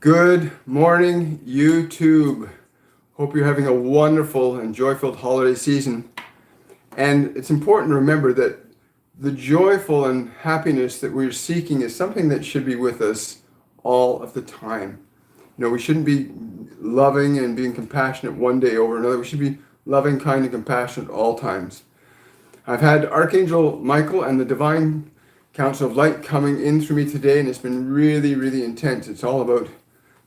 Good morning, YouTube. Hope you're having a wonderful and joy-filled holiday season. And it's important to remember that the joyful and happiness that we're seeking is something that should be with us all of the time. We shouldn't be loving and being compassionate one day over another. We should be loving, kind, and compassionate at all times. I've had Archangel Michael and the Divine Council of Light coming in through me today, and it's been really, really intense. It's all about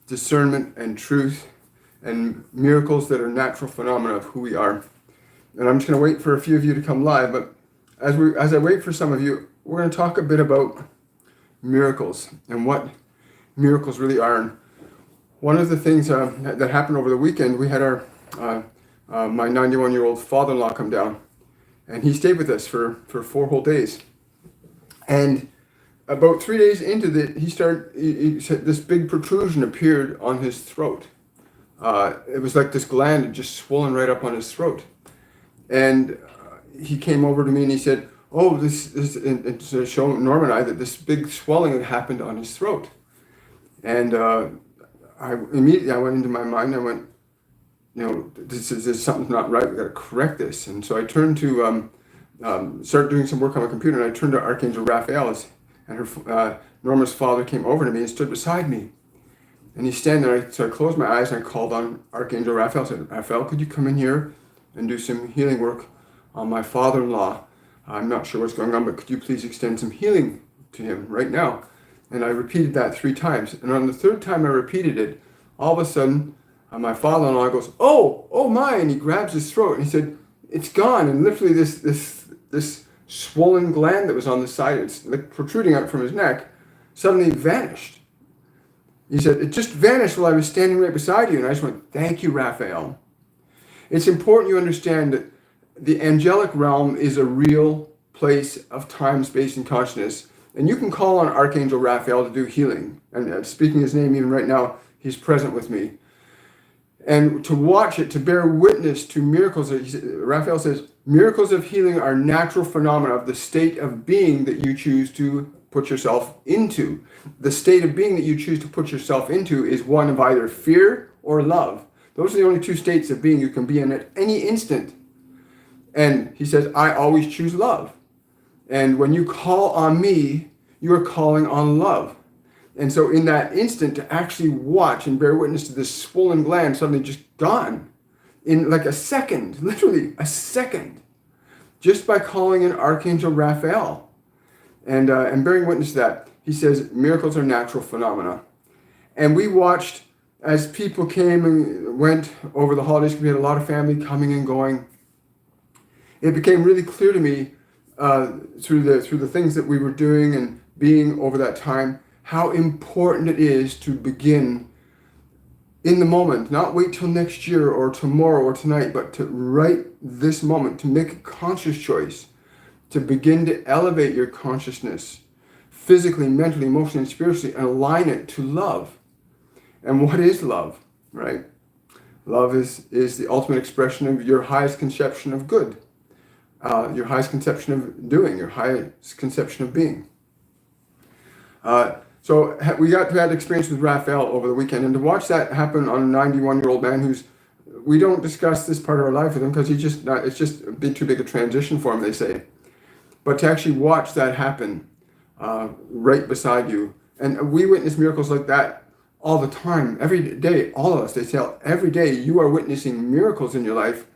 discernment and truth and miracles that are natural phenomena of who we are. And I'm just going to wait for a few of you to come live, but as I wait for some of you, we're going to talk a bit about miracles and what miracles really are. And one of the things that happened over the weekend, we had my 91-year-old father-in-law come down, and he stayed with us for 4 whole days. And about 3 days into he said this big protrusion appeared on his throat. It was like this gland had just swollen right up on his throat. And he came over to me and he said, to show Norm and I that this big swelling had happened on his throat. And I immediately went into my mind. I went, this something's not right. We got to correct this. And so I turned to start doing some work on my computer, and I turned to Archangel Raphael, and Norma's father came over to me and stood beside me. And he's standing there. So I closed my eyes and I called on Archangel Raphael. I said, Raphael, could you come in here and do some healing work on my father-in-law? I'm not sure what's going on, but could you please extend some healing to him right now? And I repeated that 3 times. And on the 3rd time I repeated it, all of a sudden, my father-in-law goes, oh my, and he grabs his throat. And he said, it's gone. And literally this swollen gland that was on the side, it's like protruding out from his neck, suddenly vanished. He said, it just vanished while I was standing right beside you. And I just went, thank you, Raphael. It's important you understand that the angelic realm is a real place of time, space, and consciousness. And you can call on Archangel Raphael to do healing. And speaking his name even right now, he's present with me. And to watch it, to bear witness to miracles, Raphael says, miracles of healing are natural phenomena of the state of being that you choose to put yourself into. The state of being that you choose to put yourself into is one of either fear or love. Those are the only 2 states of being you can be in at any instant. And he says, I always choose love. And when you call on me, you are calling on love. And so in that instant, to actually watch and bear witness to this swollen gland suddenly just gone in like a second, literally a second, just by calling in Archangel Raphael and bearing witness to that. He says miracles are natural phenomena. And we watched as people came and went over the holidays. We had a lot of family coming and going. It became really clear to me through the things that we were doing and being over that time, how important it is to begin in the moment, not wait till next year or tomorrow or tonight, but to right this moment, to make a conscious choice, to begin to elevate your consciousness physically, mentally, emotionally, and spiritually, and align it to love. And what is love, right? Love is the ultimate expression of your highest conception of good, your highest conception of doing, your highest conception of being. So we got to have experience with Raphael over the weekend, and to watch that happen on a 91-year-old man we don't discuss this part of our life with him because it's just a bit too big a transition for him, they say. But to actually watch that happen right beside you, and we witness miracles like that all the time, every day, all of us, they say every day you are witnessing miracles in your life.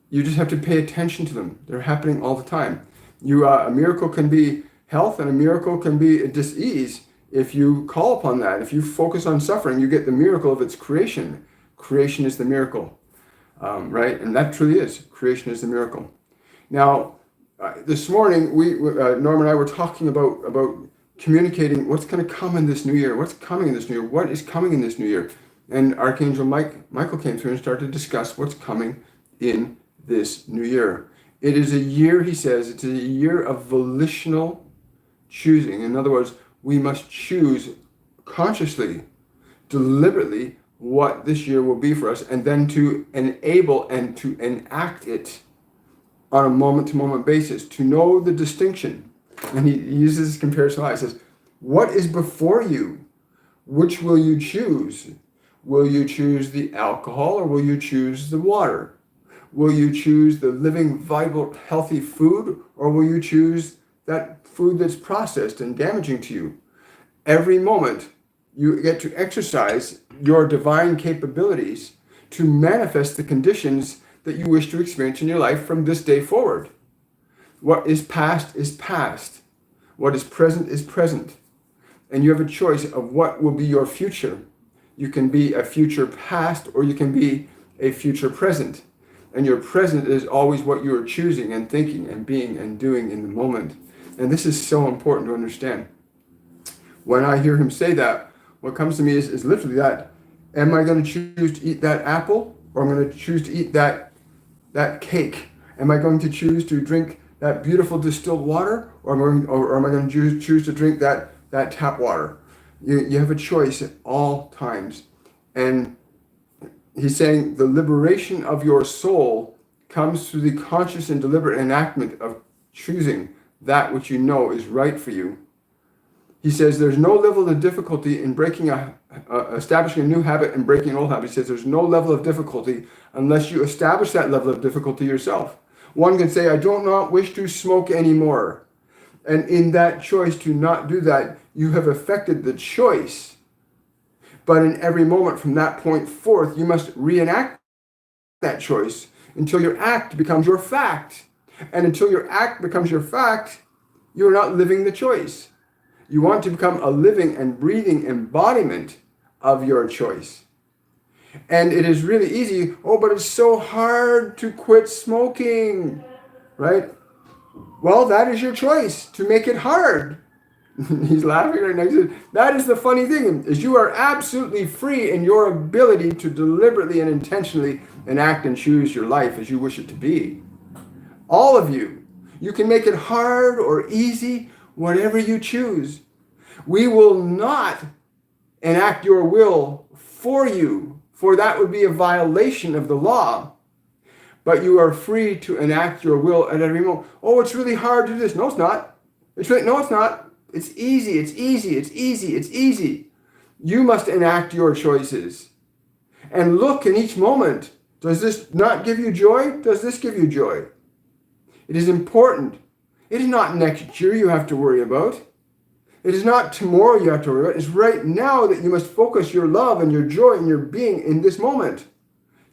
You just have to pay attention to them. They're happening all the time. A miracle can be health, and a miracle can be a dis-ease. If you call upon that, if you focus on suffering, you get the miracle of its creation. Creation is the miracle, right? And that truly is. Creation is the miracle. Now, this morning, Norm and I were talking about communicating what's going to come in this new year. What's coming in this new year? What is coming in this new year? And Archangel Michael came through and started to discuss what's coming in this new year. It is a year, he says, it's a year of volitional choosing. In other words, we must choose consciously, deliberately, what this year will be for us, and then to enable and to enact it on a moment-to-moment basis, to know the distinction. And he uses this comparison. He says, what is before you? Which will you choose? Will you choose the alcohol or will you choose the water? Will you choose the living, vital, healthy food or will you choose that food that's processed and damaging to you? Every moment you get to exercise your divine capabilities to manifest the conditions that you wish to experience in your life from this day forward. What is past is past. What is present is present. And you have a choice of what will be your future. You can be a future past or you can be a future present. And your present is always what you are choosing and thinking and being and doing in the moment. And this is so important to understand. When I hear him say that, what comes to me is literally that. Am I going to choose to eat that apple or am I going to choose to eat that cake? Am I going to choose to drink that beautiful distilled water or am I going to choose to drink that tap water? You have a choice at all times. And he's saying the liberation of your soul comes through the conscious and deliberate enactment of choosing that which you know is right for you. He says there's no level of difficulty in establishing a new habit and breaking an old habit. He says there's no level of difficulty unless you establish that level of difficulty yourself. One can say, I do not wish to smoke anymore. And in that choice to not do that, you have affected the choice. But in every moment from that point forth, you must reenact that choice until your act becomes your fact. And until your act becomes your fact, you're not living the choice. You want to become a living and breathing embodiment of your choice. And it is really easy, but it's so hard to quit smoking, right? Well, that is your choice, to make it hard. He's laughing right now. He said, that is the funny thing, is you are absolutely free in your ability to deliberately and intentionally enact and choose your life as you wish it to be. All of you. You can make it hard or easy, whatever you choose. We will not enact your will for you, for that would be a violation of the law. But you are free to enact your will at every moment. Oh, it's really hard to do this. No, it's not. No, it's not. It's easy. It's easy. It's easy. It's easy. You must enact your choices. And look in each moment. Does this not give you joy? Does this give you joy? It is important. It is not next year you have to worry about. It is not tomorrow you have to worry about. It's right now that you must focus your love and your joy and your being in this moment.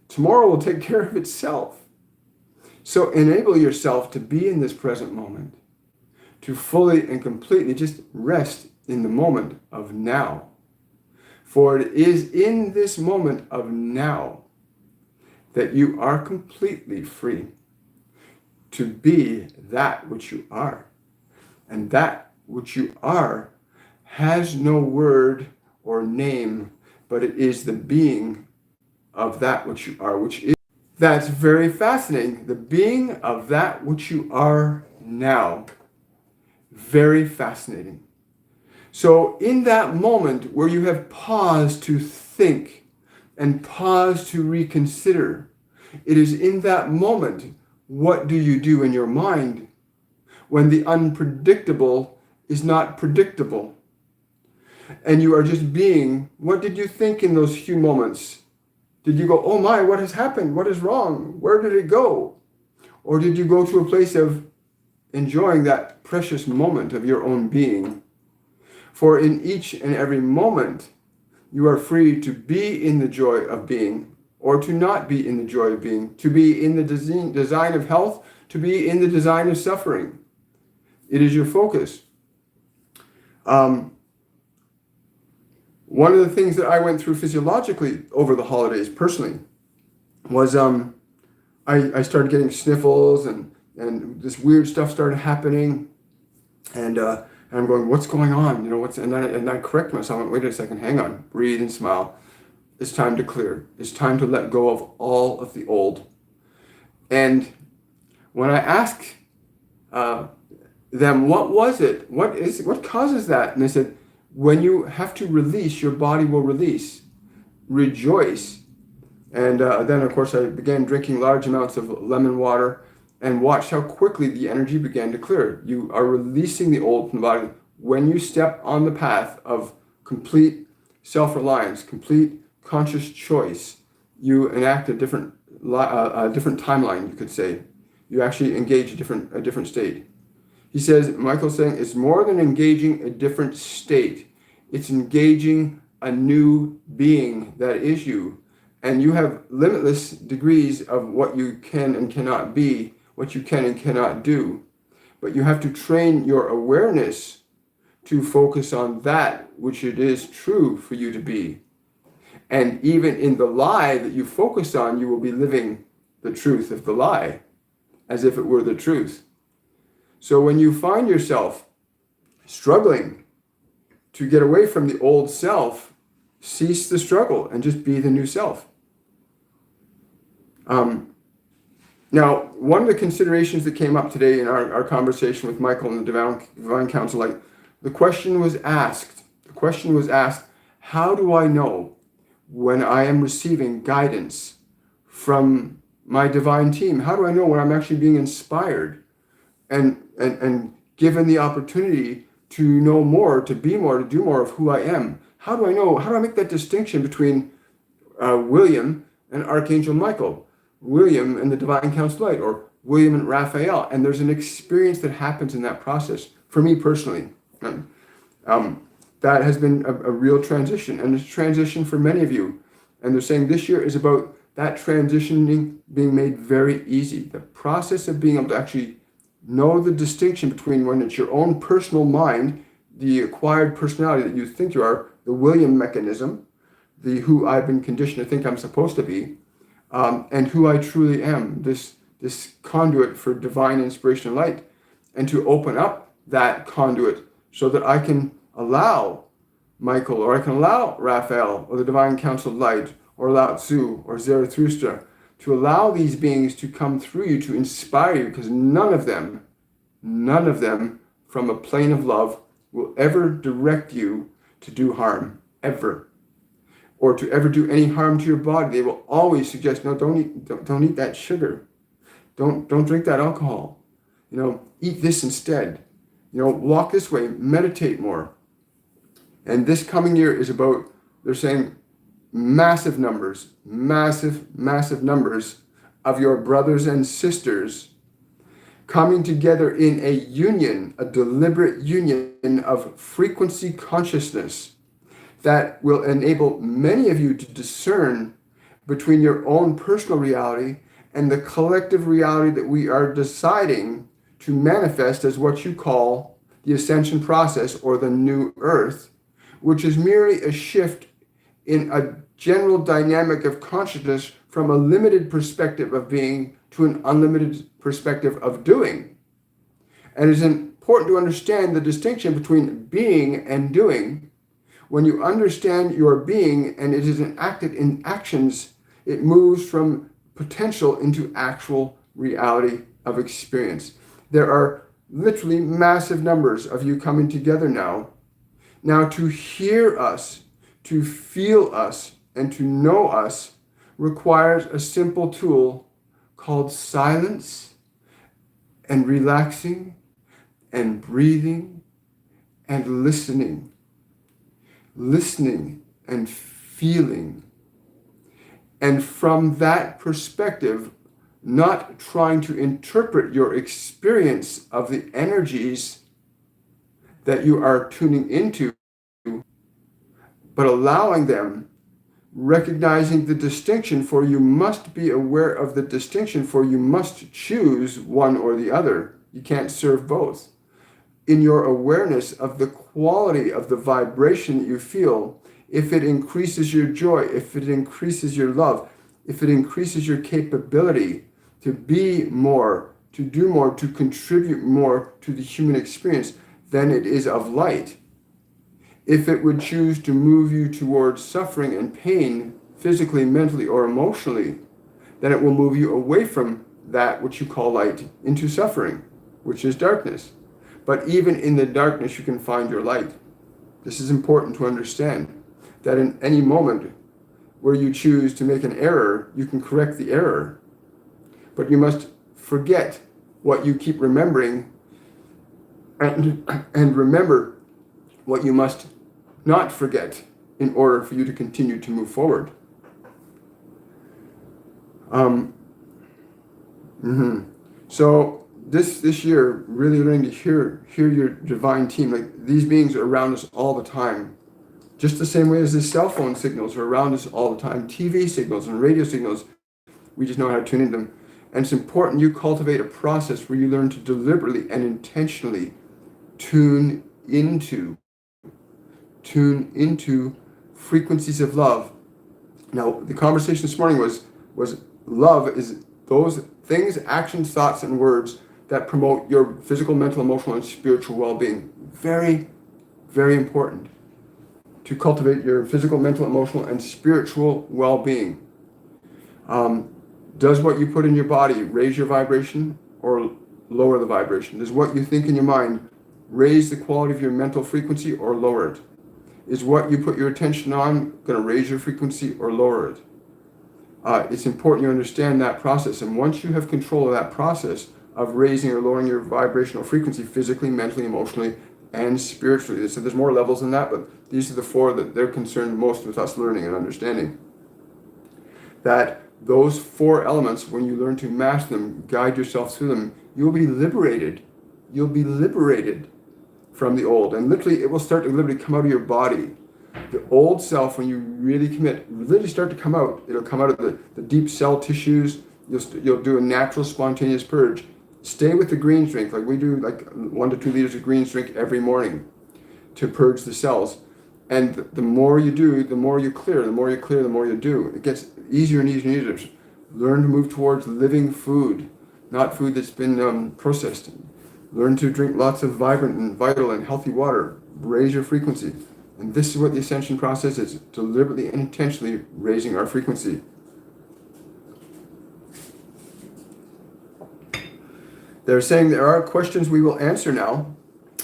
Tomorrow will take care of itself. So enable yourself to be in this present moment, to fully and completely just rest in the moment of now. For it is in this moment of now that you are completely free to be that which you are. And that which you are has no word or name, but it is the being of that which you are, which is, that's very fascinating. The being of that which you are now. Very fascinating. So in that moment where you have paused to think and paused to reconsider, it is in that moment, what do you do in your mind when the unpredictable is not predictable? And you are just being, what did you think in those few moments? Did you go, oh my, what has happened? What is wrong? Where did it go? Or did you go to a place of enjoying that precious moment of your own being? For in each and every moment, you are free to be in the joy of being or to not be in the joy of being, to be in the design of health, to be in the design of suffering. It is your focus. One of the things that I went through physiologically over the holidays personally was I started getting sniffles and this weird stuff started happening. And I'm going, what's going on? You know, and I correct myself. I went, wait a second, hang on, breathe and smile. It's time to clear. It's time to let go of all of the old. And when I asked them, what was it? What causes that? And they said, when you have to release, your body will release. Rejoice. And then, of course, I began drinking large amounts of lemon water and watched how quickly the energy began to clear. You are releasing the old from the body. When you step on the path of complete self-reliance, complete conscious choice. You enact a different timeline, you could say. You actually engage a different state. He says, Michael's saying, it's more than engaging a different state. It's engaging a new being that is you. And you have limitless degrees of what you can and cannot be, what you can and cannot do. But you have to train your awareness to focus on that which it is true for you to be. And even in the lie that you focus on, you will be living the truth of the lie, as if it were the truth. So when you find yourself struggling to get away from the old self, cease the struggle and just be the new self. Now, one of the considerations that came up today in our conversation with Michael and the Divine Council, like the question was asked, how do I know when I am receiving guidance from my divine team? How do I know when I'm actually being inspired and given the opportunity to know more, to be more, to do more of who I am? How do I know? How do I make that distinction between William and Archangel Michael, William and the Divine Council Light, or William and Raphael? And there's an experience that happens in that process. For me personally, that has been a real transition, and it's a transition for many of you. And they're saying this year is about that transitioning being made very easy. The process of being able to actually know the distinction between when it's your own personal mind, the acquired personality that you think you are, the William mechanism, the who I've been conditioned to think I'm supposed to be, and who I truly am, this conduit for divine inspiration and light, and to open up that conduit so that I can allow Michael, or I can allow Raphael, or the Divine Council Light, or Lao Tzu, or Zarathustra, to allow these beings to come through you, to inspire you, because none of them from a plane of love will ever direct you to do harm, ever, or to ever do any harm to your body. They will always suggest, no, don't eat that sugar. Don't drink that alcohol. Eat this instead. Walk this way, meditate more. And this coming year is about, they're saying, massive numbers of your brothers and sisters coming together in a union, a deliberate union of frequency consciousness that will enable many of you to discern between your own personal reality and the collective reality that we are deciding to manifest as what you call the ascension process, or the new earth, which is merely a shift in a general dynamic of consciousness from a limited perspective of being to an unlimited perspective of doing. And it's important to understand the distinction between being and doing. When you understand your being and it is enacted in actions, it moves from potential into actual reality of experience. There are literally massive numbers of you coming together now. Now, to hear us, to feel us, and to know us requires a simple tool called silence and relaxing and breathing and listening. Listening and feeling. And from that perspective, not trying to interpret your experience of the energies that you are tuning into, but allowing them, recognizing the distinction, for you must be aware of the distinction, for you must choose one or the other. You can't serve both. In your awareness of the quality of the vibration that you feel, if it increases your joy, if it increases your love, if it increases your capability to be more, to do more, to contribute more to the human experience, then it is of light. If it would choose to move you towards suffering and pain, physically, mentally, or emotionally, then it will move you away from that which you call light into suffering, which is darkness. But even in the darkness, you can find your light. This is important to understand, that in any moment where you choose to make an error, you can correct the error. But you must forget what you keep remembering and remember what you must not forget. in order for you to continue to move forward. So this year, really learning to hear your divine team. Like, these beings are around us all the time. Just the same way as the cell phone signals are around us all the time. TV signals and radio signals, we just know how to tune into them. And it's important you cultivate a process where you learn to deliberately and intentionally tune into frequencies of love. Now, the conversation this morning was love is those things, actions, thoughts, and words that promote your physical, mental, emotional, and spiritual well-being. Very, very important to cultivate your physical, mental, emotional, and spiritual well-being. Does what you put in your body raise your vibration or lower the vibration? Does what you think in your mind raise the quality of your mental frequency or lower it? Is what you put your attention on going to raise your frequency or lower it? It's important you understand that process. And once you have control of that process of raising or lowering your vibrational frequency physically, mentally, emotionally, and spiritually. So there's more levels than that, but these are the four that they're concerned most with us learning and understanding. That those four elements, when you learn to master them, guide yourself through them, you'll be liberated. You'll be liberated from the old. And literally, it will start to literally come out of your body. The old self, when you really commit, literally start to come out. It'll come out of the deep cell tissues. You'll do a natural, spontaneous purge. Stay with the greens drink, like we do, like 1 to 2 liters of greens drink every morning to purge the cells. And the more you do, the more you clear. The more you clear, the more you do. It gets easier and easier and easier. Learn to move towards living food, not food that's been processed. Learn to drink lots of vibrant and vital and healthy water. Raise your frequency. And this is what the ascension process is, deliberately and intentionally raising our frequency. They're saying there are questions we will answer now,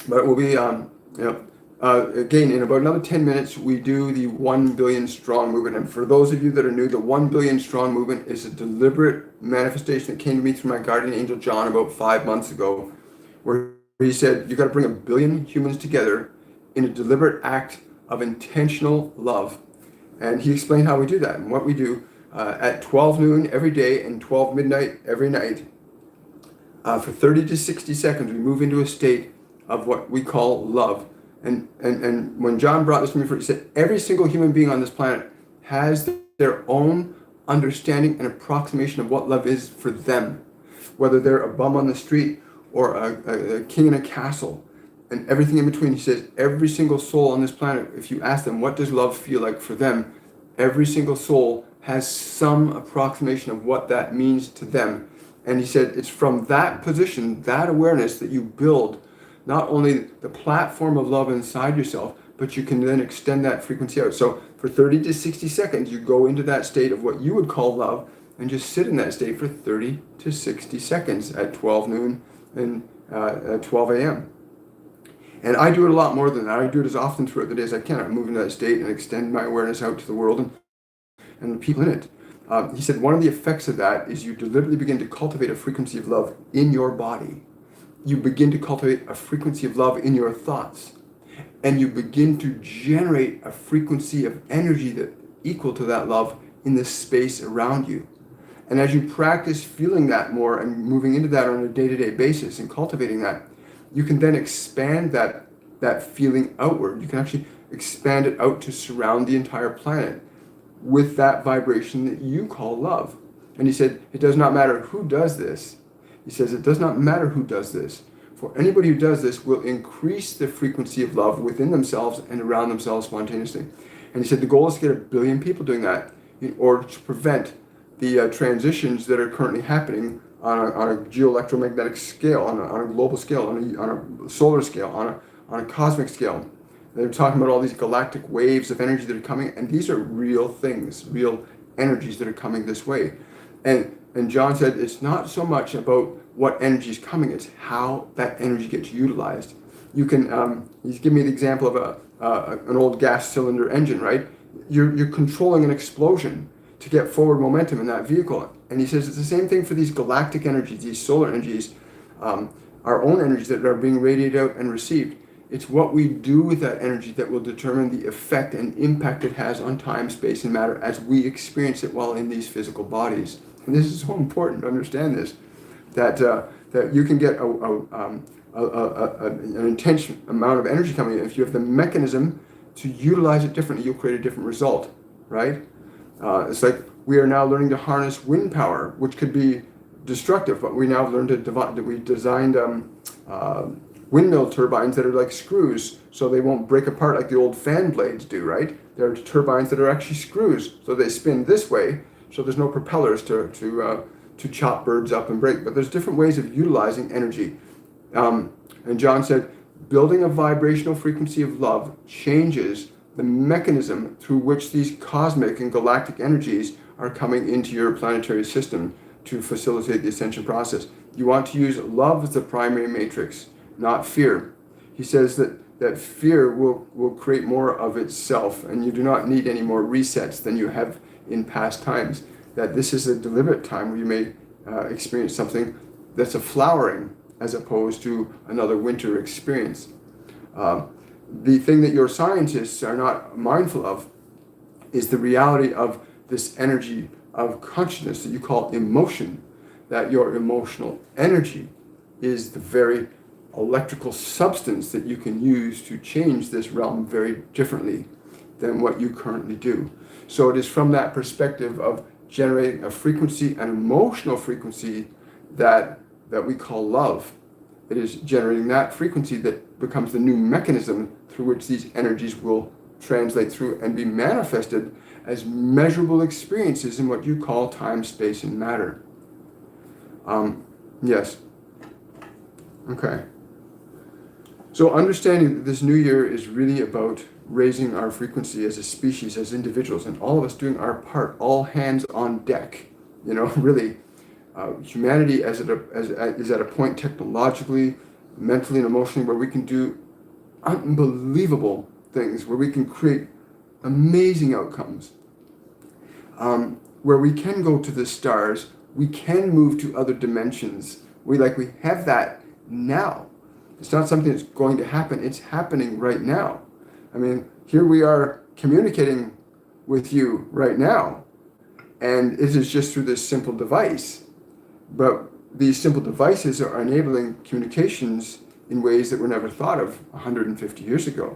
but it will be, again, in about another 10 minutes, we do the 1 billion strong movement. And for those of you that are new, the 1 billion strong movement is a deliberate manifestation that came to me through my guardian angel, John, about 5 months ago, where he said, you got to bring 1 billion humans together in a deliberate act of intentional love. And he explained how we do that and what we do at 12 noon every day and 12 midnight every night. For 30 to 60 seconds, we move into a state of what we call love. And when John brought this to me, he said, every single human being on this planet has their own understanding and approximation of what love is for them. Whether they're a bum on the street or a king in a castle and everything in between. He says, every single soul on this planet, if you ask them, what does love feel like for them? Every single soul has some approximation of what that means to them. And he said, it's from that position, that awareness, that you build not only the platform of love inside yourself, but you can then extend that frequency out. So for 30 to 60 seconds, you go into that state of what you would call love and just sit in that state for 30 to 60 seconds at 12 noon and at 12 a.m. And I do it a lot more than that. I do it as often throughout the day as I can. I move into that state and extend my awareness out to the world and the people in it. He said one of the effects of that is you deliberately begin to cultivate a frequency of love in your body. You begin to cultivate a frequency of love in your thoughts. And you begin to generate a frequency of energy that equal to that love in the space around you. And as you practice feeling that more and moving into that on a day-to-day basis and cultivating that, you can then expand that feeling outward. You can actually expand it out to surround the entire planet with that vibration that you call love. And he said, it does not matter who does this. He says, it does not matter who does this. For anybody who does this will increase the frequency of love within themselves and around themselves spontaneously. And he said, the goal is to get 1 billion people doing that in order to prevent the transitions that are currently happening on a geoelectromagnetic scale, on a global scale, on a solar scale, on a cosmic scale. They're talking about all these galactic waves of energy that are coming, and these are real things, real energies that are coming this way. And John said it's not so much about what energy is coming, it's how that energy gets utilized. You can, he's giving me the example of an old gas cylinder engine, right? You're controlling an explosion to get forward momentum in that vehicle. And he says it's the same thing for these galactic energies, these solar energies, our own energies that are being radiated out and received. It's what we do with that energy that will determine the effect and impact it has on time, space, and matter as we experience it while in these physical bodies. And this is so important to understand this, that you can get an intense amount of energy coming in. If you have the mechanism to utilize it differently, you'll create a different result, right? It's like we are now learning to harness wind power, which could be destructive, but we now have learned we designed windmill turbines that are like screws, so they won't break apart like the old fan blades do, right? They're turbines that are actually screws, so they spin this way, so there's no propellers to chop birds up and break. But there's different ways of utilizing energy. And John said, building a vibrational frequency of love changes the mechanism through which these cosmic and galactic energies are coming into your planetary system to facilitate the ascension process. You want to use love as the primary matrix, not fear. He says that fear will create more of itself, and you do not need any more resets than you have in past times. That this is a deliberate time where you may experience something that's a flowering as opposed to another winter experience. The thing that your scientists are not mindful of is the reality of this energy of consciousness that you call emotion, that your emotional energy is the very electrical substance that you can use to change this realm very differently than what you currently do. So it is from that perspective of generating a frequency, an emotional frequency that we call love. It is generating that frequency that becomes the new mechanism through which these energies will translate through and be manifested as measurable experiences in what you call time, space, and matter. Yes. Okay. So understanding that this new year is really about raising our frequency as a species, as individuals, and all of us doing our part, all hands on deck. Really, humanity is at a point technologically, mentally, and emotionally where we can do unbelievable things, where we can create amazing outcomes, where we can go to the stars, we can move to other dimensions. We have that now. It's not something that's going to happen. It's happening right now. I mean, here we are communicating with you right now, and it is just through this simple device. But these simple devices are enabling communications in ways that were never thought of 150 years ago.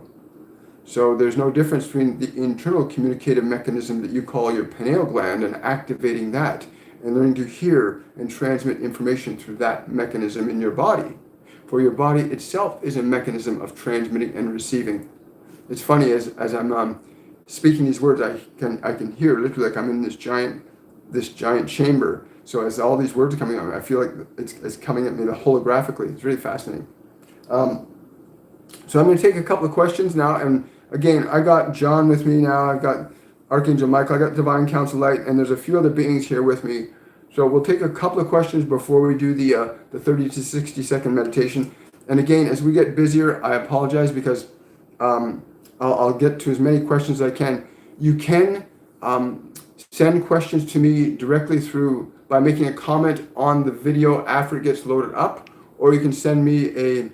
So there's no difference between the internal communicative mechanism that you call your pineal gland and activating that and learning to hear and transmit information through that mechanism in your body. For your body itself is a mechanism of transmitting and receiving. It's funny, as I'm speaking these words, I can hear literally like I'm in this giant chamber. So as all these words are coming out, I feel like it's coming at me holographically. It's really fascinating. So I'm going to take a couple of questions now. And again, I got John with me now. I've got Archangel Michael. I got Divine Council Light. And there's a few other beings here with me. So we'll take a couple of questions before we do the 30 to 60 second meditation. And again, as we get busier, I apologize because I'll get to as many questions as I can. You can send questions to me directly through by making a comment on the video after it gets loaded up, or you can send me a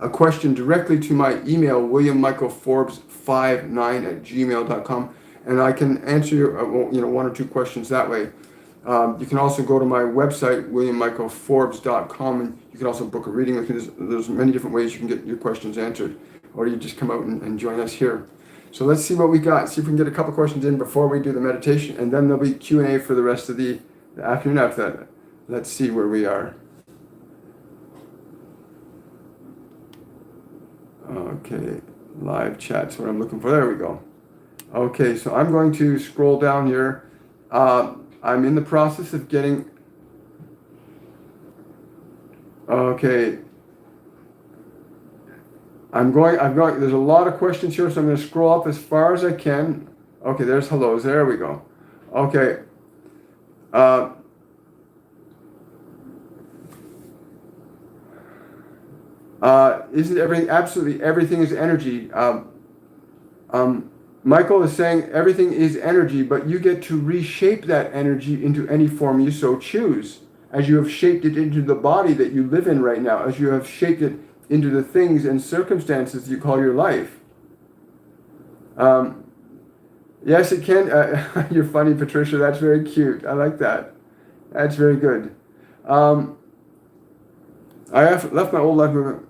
question directly to my email, williammichaelforbes59@gmail.com, and I can answer your one or two questions that way. You can also go to my website, williammichaelforbes.com, and you can also book a reading with me. There's many different ways you can get your questions answered, or you just come out and join us here. So let's see what we got. See if we can get a couple questions in before we do the meditation, and then there'll be Q&A for the rest of the afternoon after that. Let's see where we are. Okay, live chat's what I'm looking for. There we go. Okay, so I'm going to scroll down here. I'm in the process of getting... Okay. There's a lot of questions here, so I'm going to scroll up as far as I can. Okay, there's hellos. There we go. Okay. Isn't everything, absolutely everything is energy. Michael is saying everything is energy, but you get to reshape that energy into any form you so choose, as you have shaped it into the body that you live in right now, as you have shaped it into the things and circumstances you call your life. Yes, it can. You're funny, Patricia. That's very cute. I like that. That's very good. I have left my old life movement.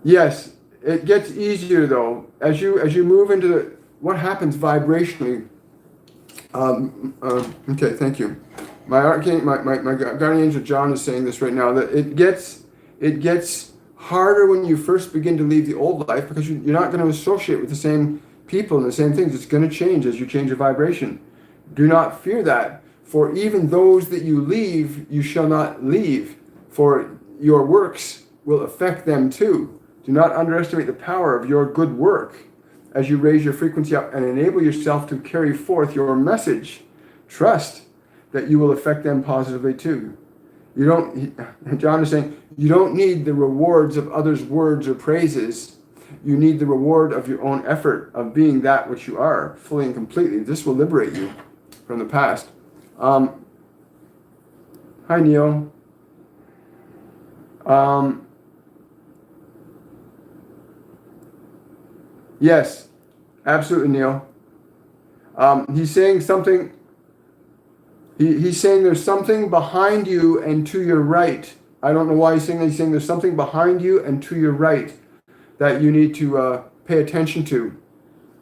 Yes, it gets easier though as you move into what happens vibrationally. Okay, thank you. My archangel, my guardian angel John is saying this right now, that it gets harder when you first begin to leave the old life, because you're not going to associate with the same people and the same things. It's going to change as you change your vibration. Do not fear that. For even those that you leave, you shall not leave, for your works will affect them too. Do not underestimate the power of your good work as you raise your frequency up and enable yourself to carry forth your message. Trust that you will affect them positively too. You don't, John is saying, you don't need the rewards of others' words or praises. You need the reward of your own effort of being that which you are, fully and completely. This will liberate you from the past. Hi, Neil. Yes, absolutely, Neil. He's saying something. He's saying there's something behind you and to your right. I don't know why he's saying that. He's saying there's something behind you and to your right that you need to pay attention to.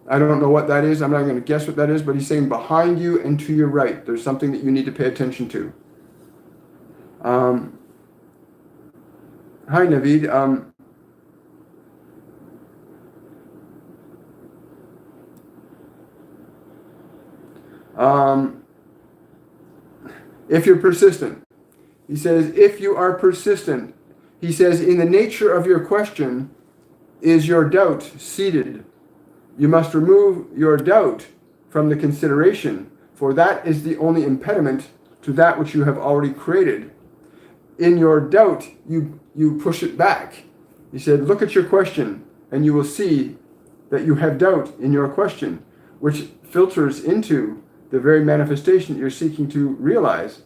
I don't know what that is. I'm not going to guess what that is, but he's saying behind you and to your right, there's something that you need to pay attention to. Hi, Naveed. If you're persistent, he says, if you are persistent, he says, in the nature of your question is your doubt seated. You must remove your doubt from the consideration, for that is the only impediment to that which you have already created. In your doubt, you push it back. He said, look at your question, and you will see that you have doubt in your question, which filters into the very manifestation that you're seeking to realize.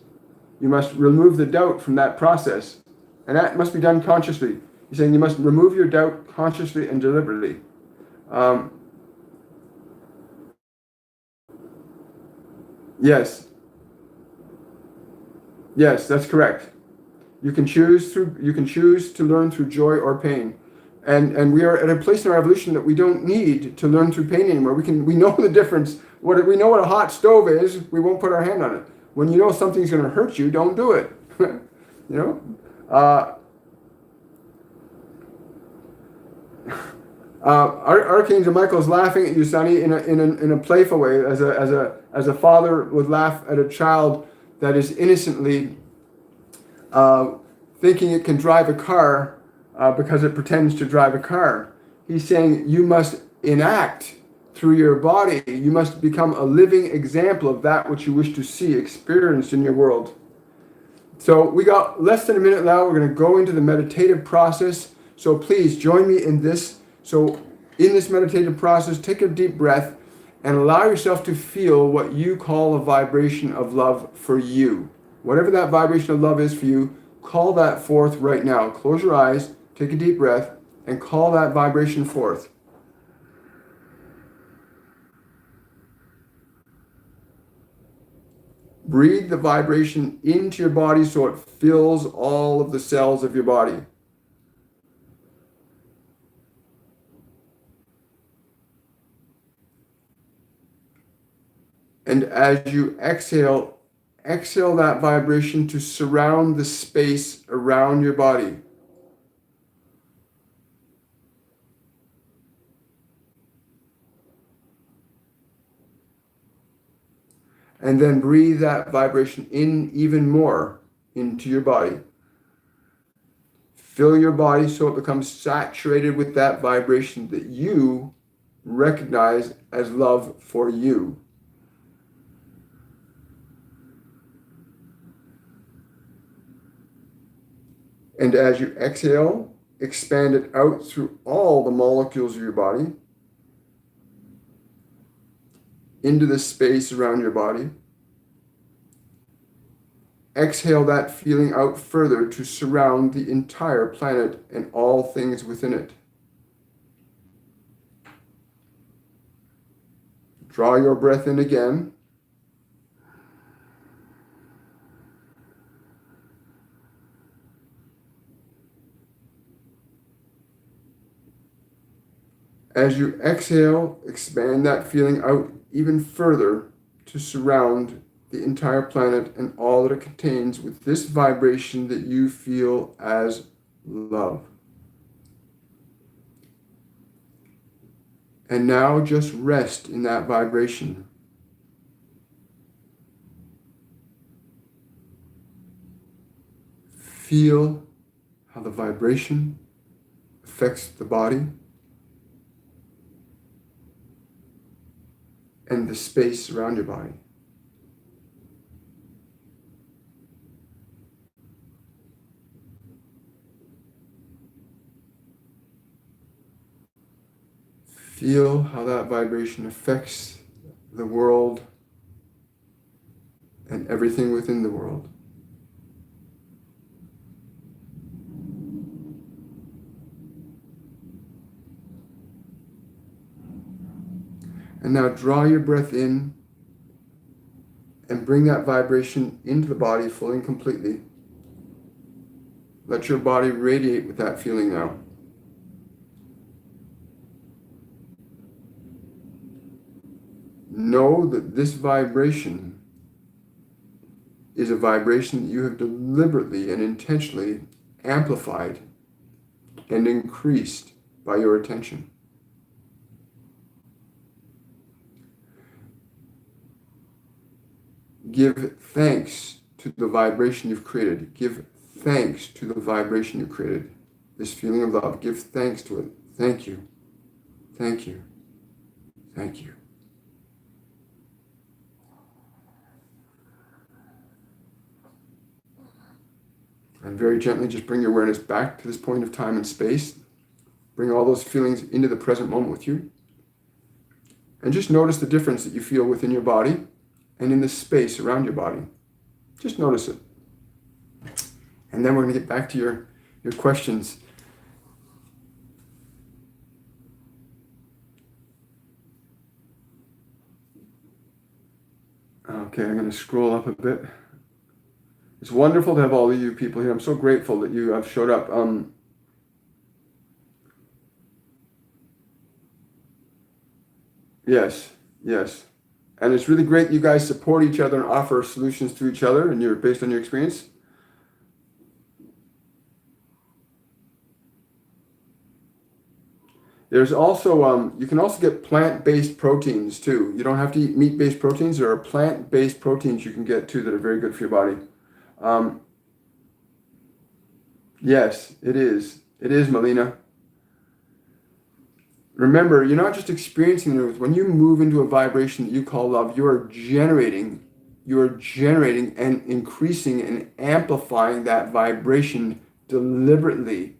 You must remove the doubt from that process, and that must be done consciously. He's saying you must remove your doubt consciously and deliberately. Yes, that's correct. You can choose to learn through joy or pain, and we are at a place in our evolution that we don't need to learn through pain anymore. We know the difference. We know what a hot stove is. We won't put our hand on it. When you know something's going to hurt you, don't do it. Archangel Michael is laughing at you, Sonny, in a playful way, as a father would laugh at a child that is innocently thinking it can drive a car because it pretends to drive a car. He's saying you must enact through your body. You must become a living example of that which you wish to see experienced in your world. So we got less than a minute now. We're going to go into the meditative process. So please join me in this. So in this meditative process, take a deep breath and allow yourself to feel what you call a vibration of love for you. Whatever that vibration of love is for you, call that forth right now. Close your eyes, take a deep breath, and call that vibration forth. Breathe the vibration into your body so it fills all of the cells of your body. And as you exhale that vibration to surround the space around your body. And then breathe that vibration in even more into your body. Fill your body so it becomes saturated with that vibration that you recognize as love for you. And as you exhale, expand it out through all the molecules of your body, into the space around your body. exhale that feeling out further to surround the entire planet and all things within it. Draw your breath in again. As you exhale, expand that feeling out even further to surround the entire planet and all that it contains with this vibration that you feel as love. And now just rest in that vibration. Feel how the vibration affects the body and the space around your body. Feel how that vibration affects the world and everything within the world. And now draw your breath in and bring that vibration into the body fully and completely. Let your body radiate with that feeling now. Know that this vibration is a vibration that you have deliberately and intentionally amplified and increased by your attention. Give thanks to the vibration you've created. Give thanks to the vibration you created. This feeling of love. Give thanks to it. Thank you. Thank you. Thank you. And very gently just bring your awareness back to this point of time and space. Bring all those feelings into the present moment with you. And just notice the difference that you feel within your body and in the space around your body. Just notice it. And then we're going to get back to your questions. Okay, I'm going to scroll up a bit. It's wonderful to have all of you people here. I'm so grateful that you have showed up. Yes. And it's really great you guys support each other and offer solutions to each other, and you're based on your experience. There's also, you can also get plant-based proteins too. You don't have to eat meat-based proteins. There are plant-based proteins you can get too that are very good for your body. Yes, it is. It is, Melina. Remember, you're not just experiencing it. When you move into a vibration that you call love, you are generating and increasing and amplifying that vibration deliberately.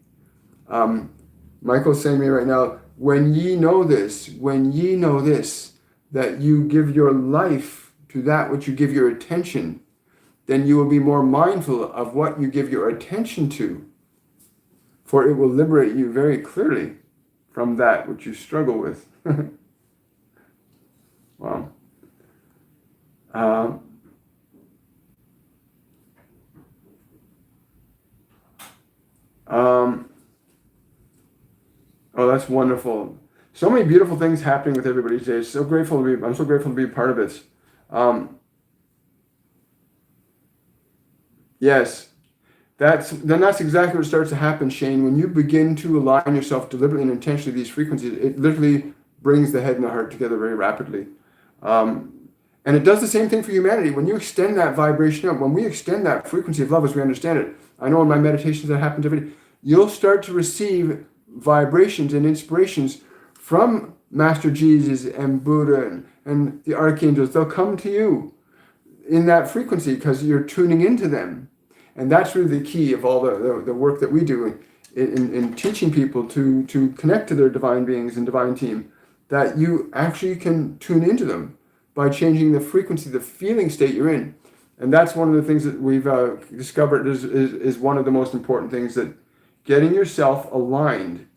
Michael's saying to me right now, when ye know this, that you give your life to that which you give your attention, then you will be more mindful of what you give your attention to, for it will liberate you very clearly from that which you struggle with. Wow. Oh, that's wonderful. So many beautiful things happening with everybody today. I'm so grateful to be a part of it. Yes. That's exactly what starts to happen, Shane. When you begin to align yourself deliberately and intentionally to these frequencies, it literally brings the head and the heart together very rapidly. And it does the same thing for humanity. When you extend that vibration up, when we extend that frequency of love as we understand it, I know in my meditations that happens every day, you'll start to receive vibrations and inspirations from Master Jesus and Buddha and the Archangels. They'll come to you in that frequency because you're tuning into them. And that's really the key of all the work that we do in teaching people to connect to their divine beings and divine team, that you actually can tune into them by changing the frequency, the feeling state you're in. And that's one of the things that we've discovered is one of the most important things, that getting yourself aligned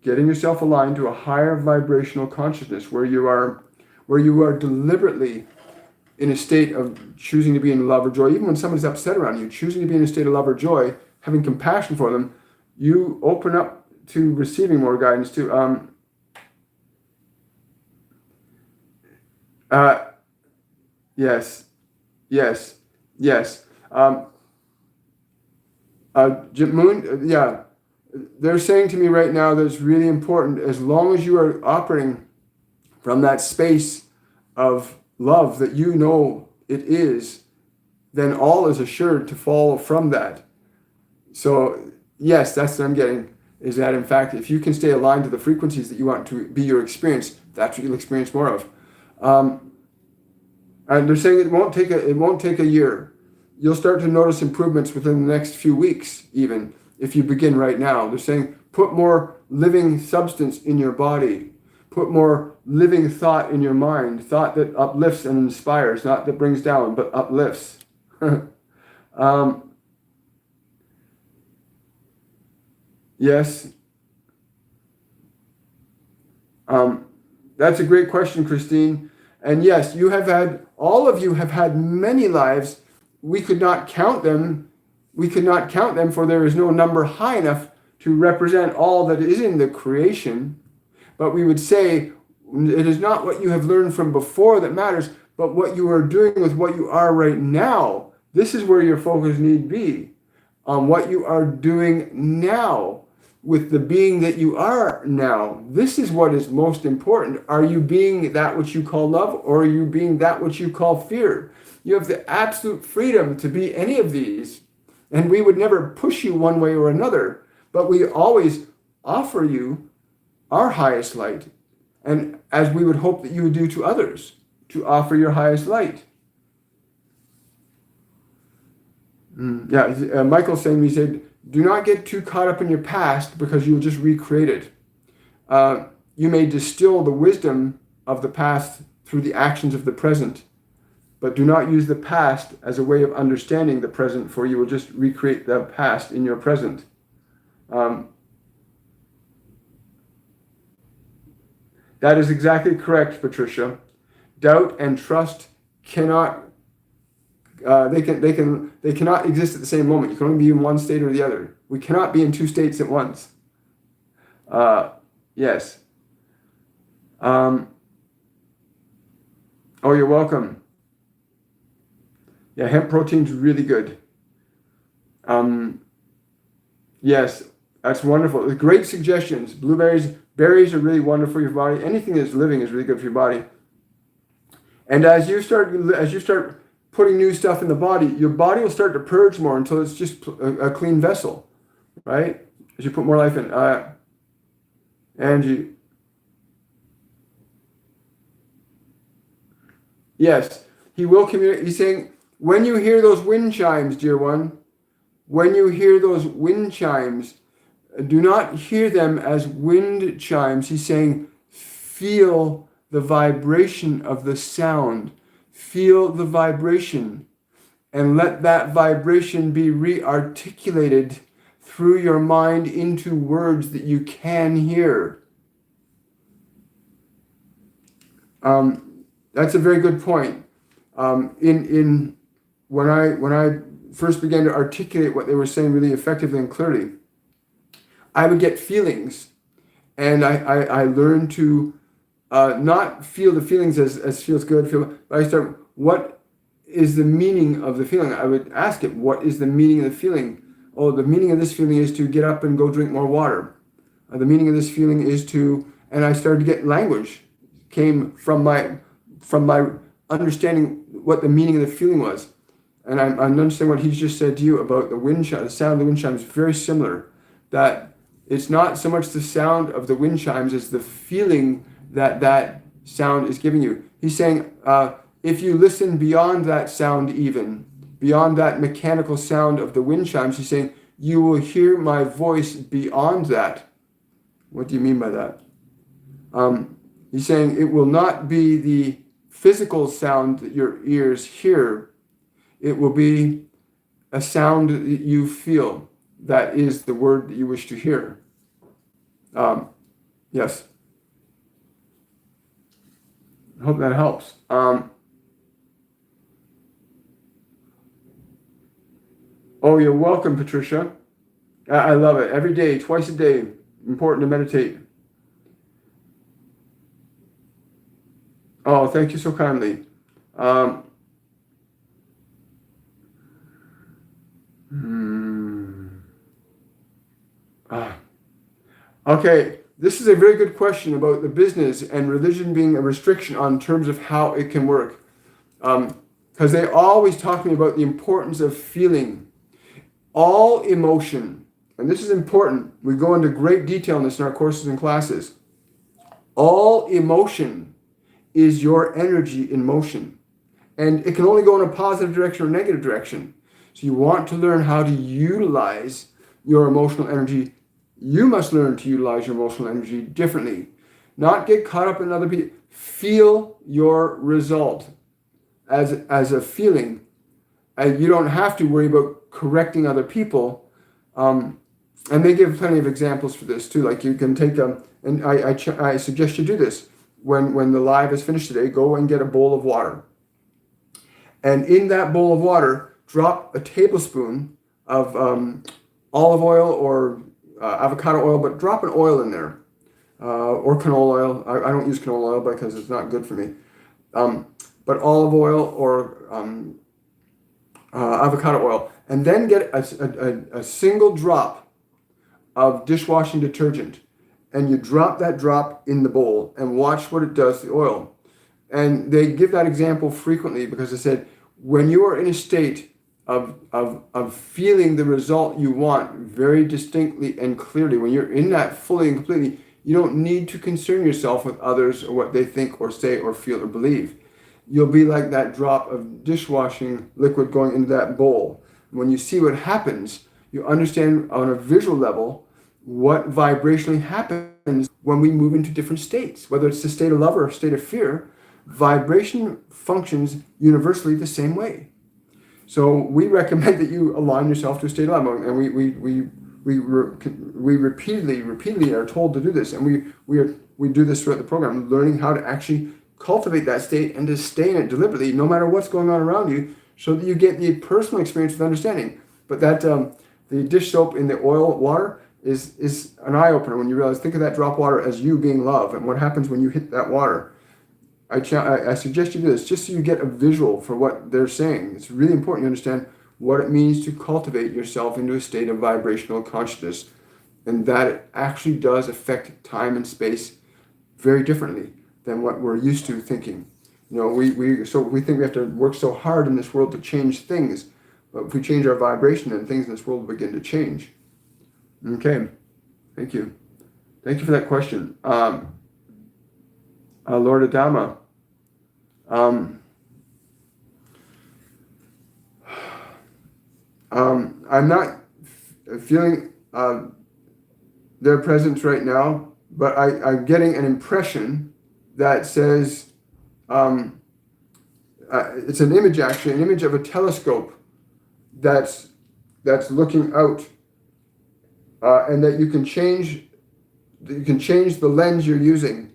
to a higher vibrational consciousness where you are deliberately in a state of choosing to be in love or joy. Even when someone's upset around you, choosing to be in a state of love or joy, having compassion for them, you open up to receiving more guidance too. Yes, yes, yes. Moon, yeah. They're saying to me right now that it's really important, as long as you are operating from that space of love that you know it is, then all is assured to follow from that. So yes, that's what I'm getting, is that in fact, if you can stay aligned to the frequencies that you want to be your experience, that's what you'll experience more of. And they're saying it won't take a year. You'll start to notice improvements within the next few weeks, even if you begin right now. They're saying put more living substance in your body. Put more living thought in your mind. Thought that uplifts and inspires, not that brings down, but uplifts. Yes. That's a great question, Christine. And yes, all of you have had many lives. We could not count them. For there is no number high enough to represent all that is in the creation. But we would say it is not what you have learned from before that matters, but what you are doing with what you are right now. This is where your focus need be, on what you are doing now with the being that you are now. This is what is most important. Are you being that which you call love, or are you being that which you call fear? You have the absolute freedom to be any of these, and we would never push you one way or another, but we always offer you our highest light, and as we would hope that you would do to others, to offer your highest light. Michael's saying, he said, do not get too caught up in your past, because you'll just recreate it. You may distill the wisdom of the past through the actions of the present, but do not use the past as a way of understanding the present, for you will just recreate the past in your present. That is exactly correct, Patricia. Doubt and trust cannot they cannot exist at the same moment. You can only be in one state or the other. We cannot be in two states at once. Yes. Oh, you're welcome. Yeah, hemp protein's really good. Yes, that's wonderful. Great suggestions. Blueberries, berries are really wonderful for your body. Anything that's living is really good for your body. And as you start putting new stuff in the body, your body will start to purge more until it's just a clean vessel, right? As you put more life in. Angie. Yes, he will communicate. He's saying, when you hear those wind chimes, dear one, when you hear those wind chimes, do not hear them as wind chimes. He's saying, feel the vibration of the sound. Feel the vibration, and let that vibration be re-articulated through your mind into words that you can hear. That's a very good point. When I first began to articulate what they were saying really effectively and clearly, I would get feelings, and I learned to not feel the feelings as feels good, but I start, what is the meaning of the feeling? I would ask it, what is the meaning of the feeling? Oh, the meaning of this feeling is to get up and go drink more water. The meaning of this feeling is to, and I started to get language, came from my understanding what the meaning of the feeling was. And I'm understanding what he's just said to you about the wind chime. The sound of the wind chime is very similar. That it's not so much the sound of the wind chimes as the feeling that sound is giving you. He's saying, if you listen beyond that sound, even beyond that mechanical sound of the wind chimes, he's saying, you will hear my voice beyond that. What do you mean by that? He's saying it will not be the physical sound that your ears hear. It will be a sound that you feel. That is the word that you wish to hear. Yes. I hope that helps. Oh, you're welcome, Patricia. I love it. Every day, twice a day, important to meditate. Oh, thank you so kindly. Um, hmm. Ah. Okay, this is a very good question about the business and religion being a restriction on terms of how it can work. Because they always talk to me about the importance of feeling. All emotion, and this is important, we go into great detail in this in our courses and classes. All emotion is your energy in motion. And it can only go in a positive direction or negative direction. So you want to learn how to utilize your emotional energy. You must learn to utilize your emotional energy differently. Not get caught up in other people. Feel your result as a feeling. And you don't have to worry about correcting other people. And they give plenty of examples for this too. Like you can take and I suggest you do this. When the live is finished today, go and get a bowl of water. And in that bowl of water, drop a tablespoon of olive oil or avocado oil, but drop an oil in there. Or canola oil. I don't use canola oil because it's not good for me. But olive oil or avocado oil. And then get a single drop of dishwashing detergent. And you drop that drop in the bowl and watch what it does to the oil. And they give that example frequently because they said, when you are in a state of feeling the result you want very distinctly and clearly, when you're in that fully and completely, you don't need to concern yourself with others or what they think or say or feel or believe. You'll be like that drop of dishwashing liquid going into that bowl. When you see what happens, you understand on a visual level what vibrationally happens when we move into different states, whether it's the state of love or a state of fear. Vibration functions universally the same way. So we recommend that you align yourself to a state of love, and we repeatedly are told to do this, and we do this throughout the program, learning how to actually cultivate that state and to stay in it deliberately, no matter what's going on around you, so that you get the personal experience of understanding. But that the dish soap in the oil water is an eye opener when you realize. Think of that drop of water as you being love, and what happens when you hit that water. I suggest you do this just so you get a visual for what they're saying. It's really important you understand what it means to cultivate yourself into a state of vibrational consciousness, and that it actually does affect time and space very differently than what we're used to thinking. You know, we think we have to work so hard in this world to change things, but if we change our vibration, then things in this world begin to change. Okay, thank you. Thank you for that question. Lord Adama, I'm not feeling their presence right now, but I'm getting an impression that says it's an image, actually, an image of a telescope that's looking out, and that you can change the lens you're using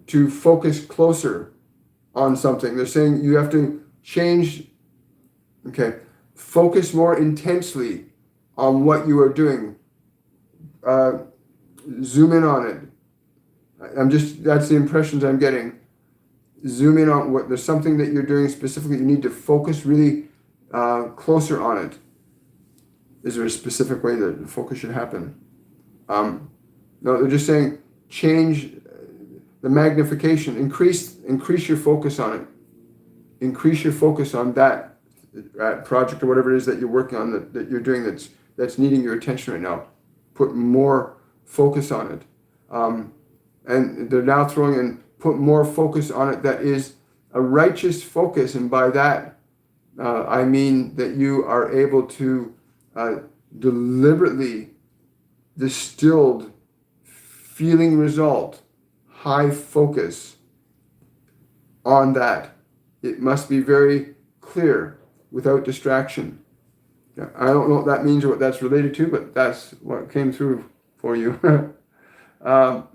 to focus closer on something. They're saying you have to change, focus more intensely on what you are doing. Zoom in on it. That's the impressions I'm getting. Zoom in on there's something that you're doing specifically. You need to focus really closer on it. Is there a specific way that the focus should happen? No, they're just saying change the magnification, increase your focus on it. Increase your focus on that project or whatever it is that you're working on, that you're doing that's needing your attention right now. Put more focus on it. And they're now throwing in, put more focus on it that is a righteous focus. And by that, I mean that you are able to deliberately distilled feeling result, high focus on that. It must be very clear. without distraction. Yeah, I don't know what that means or what that's related to, but that's what came through for you. um,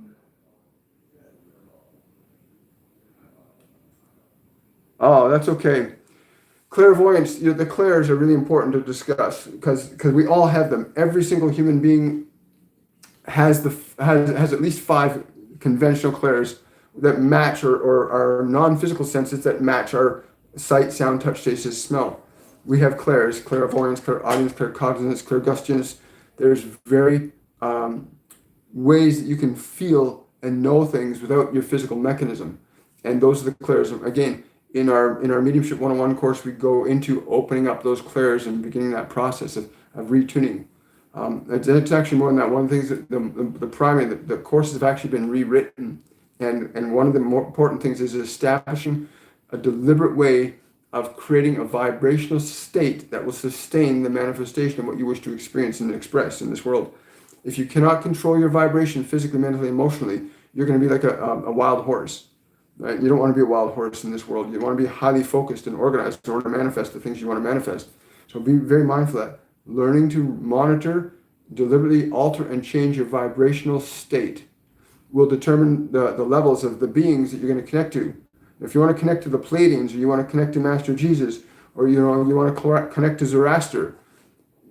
oh, that's okay. Clairvoyance, the clairs are really important to discuss because we all have them. Every single human being has at least 5 conventional clairs that match or are non-physical senses that match our sight, sound, touch, taste, and smell. We have clairs, clairvoyance, clairaudience, claircognizance, clairgustance. There's very ways that you can feel and know things without your physical mechanism. And those are the clairs. Again, in our mediumship 101 course, we go into opening up those clairs and beginning that process of retuning. It's actually more than that. One of the things that the primary, the courses have actually been rewritten. And one of the more important things is establishing a deliberate way of creating a vibrational state that will sustain the manifestation of what you wish to experience and express in this world. If you cannot control your vibration physically, mentally, emotionally, you're going to be like a wild horse. Right? You don't want to be a wild horse in this world. You want to be highly focused and organized in order to manifest the things you want to manifest. So be very mindful of that. Learning to monitor, deliberately alter and change your vibrational state will determine the levels of the beings that you're going to connect to. If you want to connect to the Pleiadians, or you want to connect to Master Jesus, or you want to connect to Zoroaster,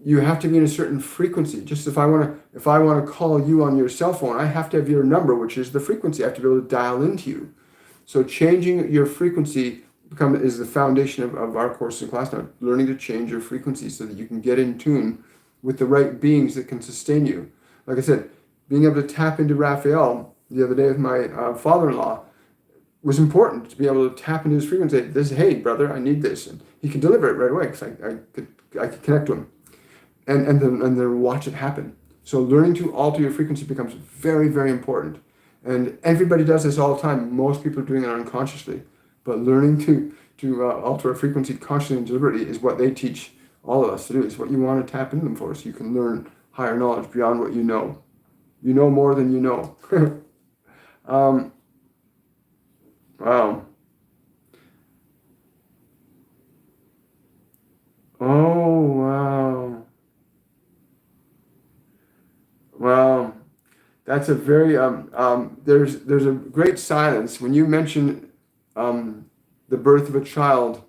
you have to be in a certain frequency. Just if I want to call you on your cell phone, I have to have your number, which is the frequency. I have to be able to dial into you. So changing your frequency is the foundation of our course in class now. Learning to change your frequency so that you can get in tune with the right beings that can sustain you. Like I said, being able to tap into Raphael the other day with my father-in-law was important, to be able to tap into his frequency. This, hey brother, I need this, and he can deliver it right away because I could connect to him, and then watch it happen. So learning to alter your frequency becomes very, very important, and everybody does this all the time. Most people are doing it unconsciously, but learning to alter a frequency consciously and deliberately is what they teach all of us to do. It's what you want to tap into them for, so you can learn higher knowledge beyond what you know. You know more than you know. Wow. Oh, wow. Wow. That's a very, there's a great silence. When you mention the birth of a child,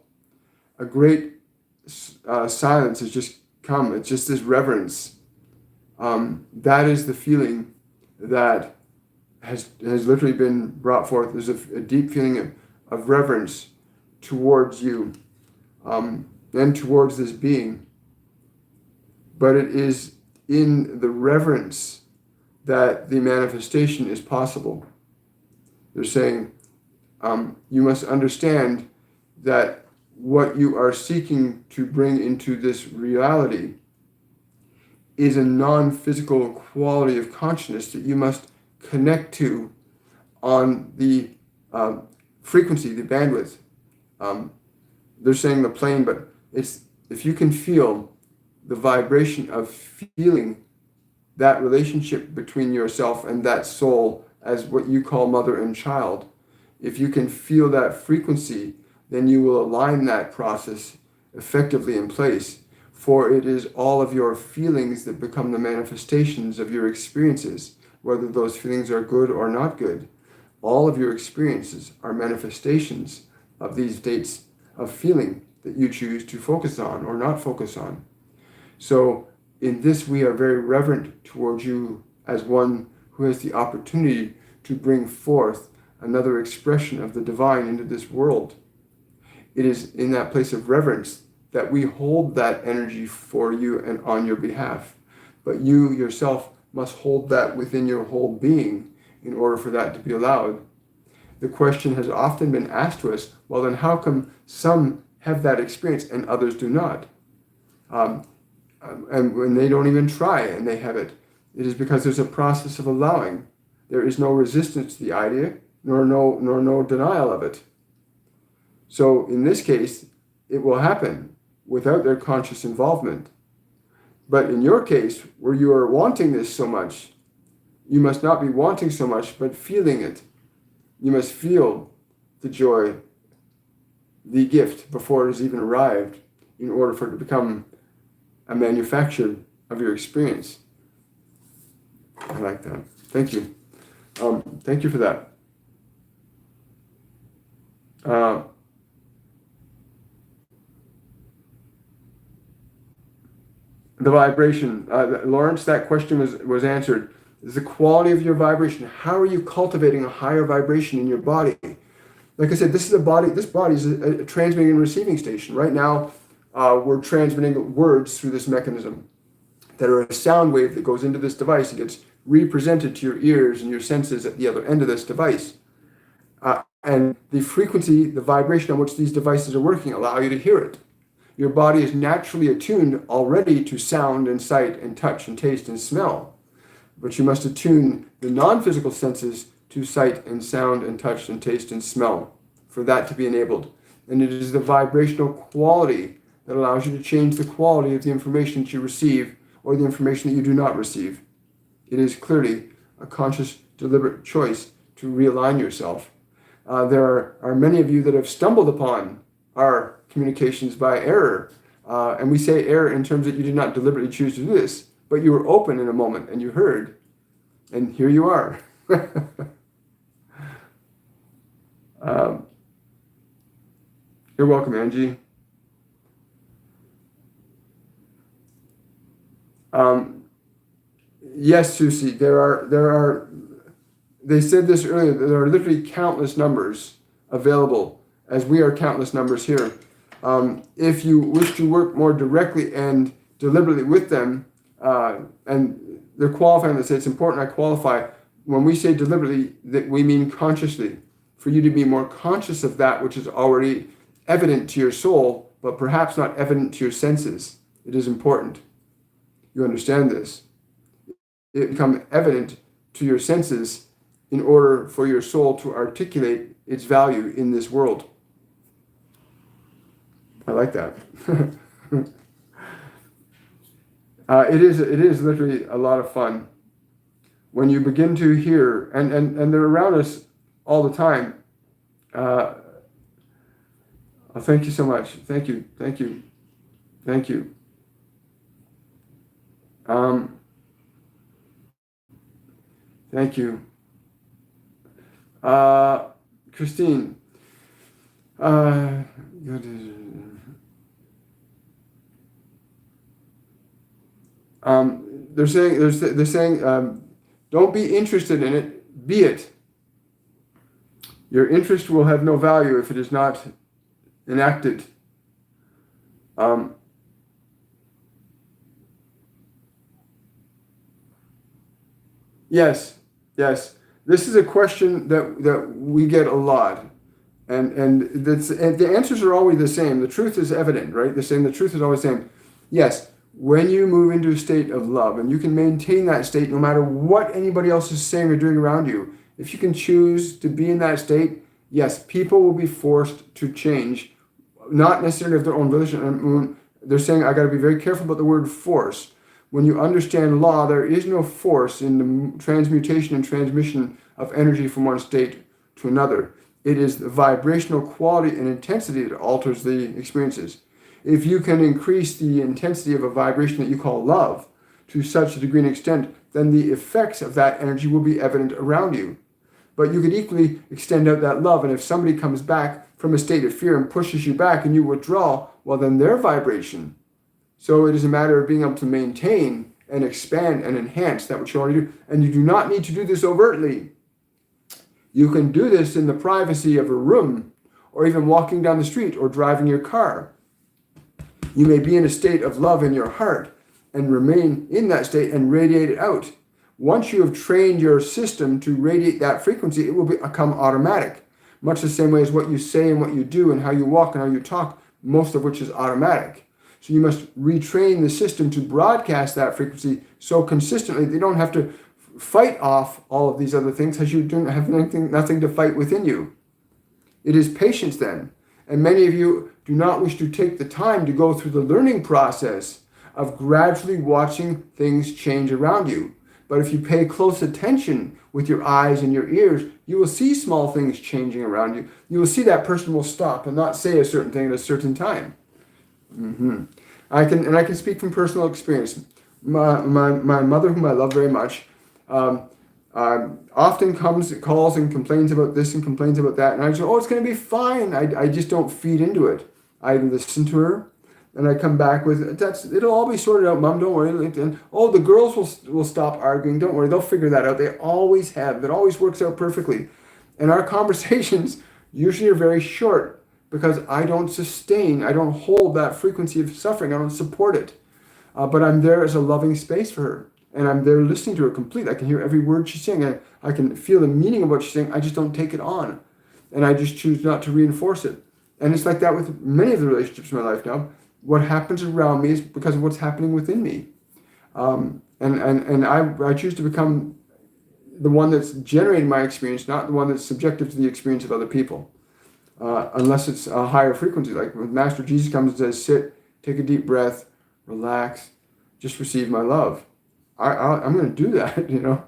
a great silence has just come. It's just this reverence. That is the feeling that has literally been brought forth. There's a deep feeling of reverence towards you and towards this being. But it is in the reverence that the manifestation is possible. They're saying, you must understand that what you are seeking to bring into this reality is a non-physical quality of consciousness that you must connect to on the frequency, the bandwidth. They're saying the plane, but it's if you can feel the vibration of feeling that relationship between yourself and that soul as what you call mother and child, if you can feel that frequency, then you will align that process effectively in place. For it is all of your feelings that become the manifestations of your experiences, whether those feelings are good or not good. All of your experiences are manifestations of these states of feeling that you choose to focus on or not focus on. So in this, we are very reverent towards you as one who has the opportunity to bring forth another expression of the divine into this world. It is in that place of reverence that we hold that energy for you and on your behalf. But you yourself must hold that within your whole being in order for that to be allowed. The question has often been asked to us, well then how come some have that experience and others do not? And when they don't even try and they have it, it is because there's a process of allowing. There is no resistance to the idea, nor no denial of it. So in this case, it will happen without their conscious involvement. But in your case, where you are wanting this so much, you must not be wanting so much, but feeling it. You must feel the joy, the gift before it has even arrived. in order for it to become a manufacture of your experience. I like that. Thank you. Thank you for that. The vibration, Lawrence, that question was answered. Is the quality of your vibration? How are you cultivating a higher vibration in your body? Like I said, this body is a transmitting and receiving station. Right now, we're transmitting words through this mechanism that are a sound wave that goes into this device and gets represented to your ears and your senses at the other end of this device. And the frequency, the vibration on which these devices are working allow you to hear it. Your body is naturally attuned already to sound and sight and touch and taste and smell. But you must attune the non-physical senses to sight and sound and touch and taste and smell for that to be enabled. And it is the vibrational quality that allows you to change the quality of the information that you receive or the information that you do not receive. It is clearly a conscious, deliberate choice to realign yourself. There are many of you that have stumbled upon our communications by error. And we say error in terms that you did not deliberately choose to do this, but you were open in a moment and you heard. And here you are. You're welcome, Angie. Yes, Susie, there are, they said this earlier, there are literally countless numbers available, as we are countless numbers here. If you wish to work more directly and deliberately with them, and they're qualifying, they say it's important I qualify, when we say deliberately, that we mean consciously, for you to be more conscious of that which is already evident to your soul, but perhaps not evident to your senses. It is important. You understand this. It becomes evident to your senses in order for your soul to articulate its value in this world. I like that. It is literally a lot of fun when you begin to hear, and they're around us all the time. Thank you so much. Thank you. Thank you. Thank you. Thank you. Christine. They're saying, don't be interested in it, be it. Your interest will have no value if it is not enacted. Yes. This is a question that we get a lot. And the answers are always the same. The truth is evident, right? They're saying the truth is always the same. Yes, when you move into a state of love, and you can maintain that state no matter what anybody else is saying or doing around you, if you can choose to be in that state, yes, people will be forced to change, not necessarily of their own volition. They're saying, I got to be very careful about the word force. When you understand law, there is no force in the transmutation and transmission of energy from one state to another. It is the vibrational quality and intensity that alters the experiences. If you can increase the intensity of a vibration that you call love to such a degree and extent, then the effects of that energy will be evident around you. But you could equally extend out that love, and if somebody comes back from a state of fear and pushes you back and you withdraw, well, then their vibration. So it is a matter of being able to maintain and expand and enhance that which you already do. And you do not need to do this overtly. You can do this in the privacy of a room, or even walking down the street or driving your car. You may be in a state of love in your heart and remain in that state and radiate it out. Once you have trained your system to radiate that frequency, it will become automatic. Much the same way as what you say and what you do and how you walk and how you talk, most of which is automatic. So you must retrain the system to broadcast that frequency so consistently they don't have to fight off all of these other things because you don't have nothing to fight within you. It is patience then. And many of you do not wish to take the time to go through the learning process of gradually watching things change around you. But if you pay close attention with your eyes and your ears, you will see small things changing around you. You will see that person will stop and not say a certain thing at a certain time. Hmm. I can speak from personal experience. My mother, whom I love very much, um, often calls and complains about this and complains about that, and I say, "Oh, it's going to be fine." I just don't feed into it. I listen to her, and I come back with, It'll all be sorted out, Mom. Don't worry." And, oh, the girls will stop arguing. Don't worry, they'll figure that out. They always have. It always works out perfectly, and our conversations usually are very short because I don't hold that frequency of suffering. I don't support it. But I'm there as a loving space for her. And I'm there listening to her completely. I can hear every word she's saying. I can feel the meaning of what she's saying. I just don't take it on. And I just choose not to reinforce it. And it's like that with many of the relationships in my life now. What happens around me is because of what's happening within me. And I choose to become the one that's generating my experience, not the one that's subjective to the experience of other people. Unless it's a higher frequency. Like when Master Jesus comes and says, sit, take a deep breath, relax, just receive my love. I'm going to do that, you know.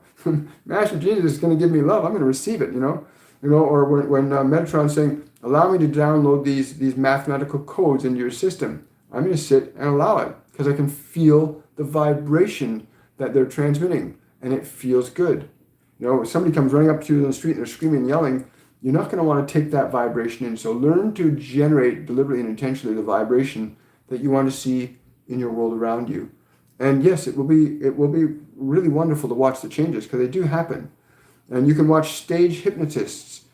Master Jesus is going to give me love. I'm going to receive it, you know. Or when Metatron's saying, allow me to download these mathematical codes into your system. I'm going to sit and allow it because I can feel the vibration that they're transmitting, and it feels good. You know, if somebody comes running up to you in the street and they're screaming and yelling, you're not going to want to take that vibration in. So learn to generate deliberately and intentionally the vibration that you want to see in your world around you. And yes, it will be really wonderful to watch the changes because they do happen. And you can watch stage hypnotists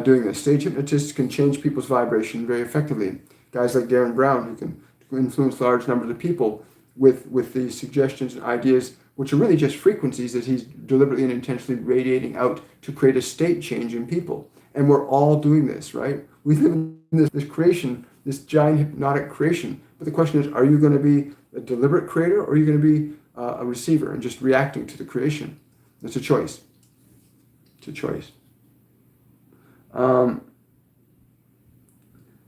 doing this. Stage hypnotists can change people's vibration very effectively. Guys like Darren Brown, who can influence large numbers of people with these suggestions and ideas, which are really just frequencies that he's deliberately and intentionally radiating out to create a state change in people. And we're all doing this, right? We live in this creation, this giant hypnotic creation. But the question is, are you going to be a deliberate creator or are you going to be a receiver and just reacting to the creation? It's a choice. It's a choice.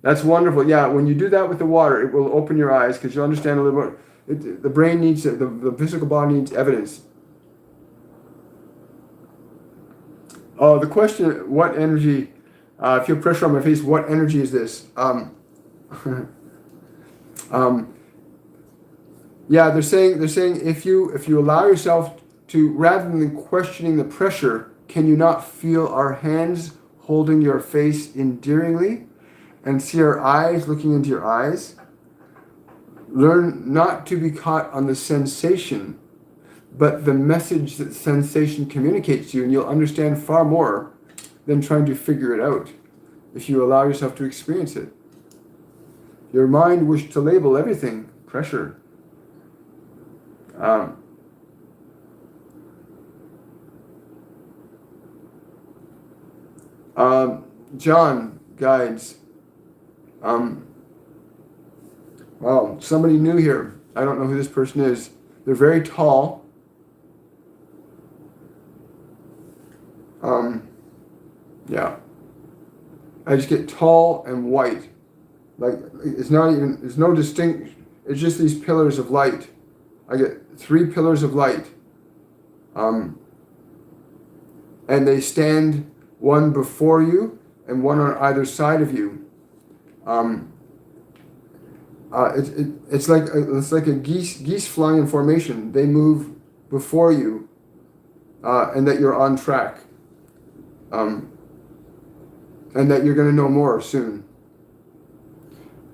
That's wonderful. Yeah, when you do that with the water, it will open your eyes because you'll understand a little bit. The brain needs, the physical body needs evidence. Oh, the question, what energy, I feel pressure on my face, what energy is this? Yeah, they're saying if you allow yourself to, rather than questioning the pressure, can you not feel our hands holding your face endearingly and see our eyes looking into your eyes? Learn not to be caught on the sensation, but the message that sensation communicates to you, and you'll understand far more than trying to figure it out if you allow yourself to experience it. Your mind wished to label everything pressure. John guides. Wow, somebody new here. I don't know who this person is. They're very tall. Yeah. I just get tall and white. Like, it's not even, there's no distinct, it's just these pillars of light. I get 3 pillars of light. And they stand one before you and one on either side of you. It's like a geese flying in formation. They move before you, and that you're on track. And that you're going to know more soon.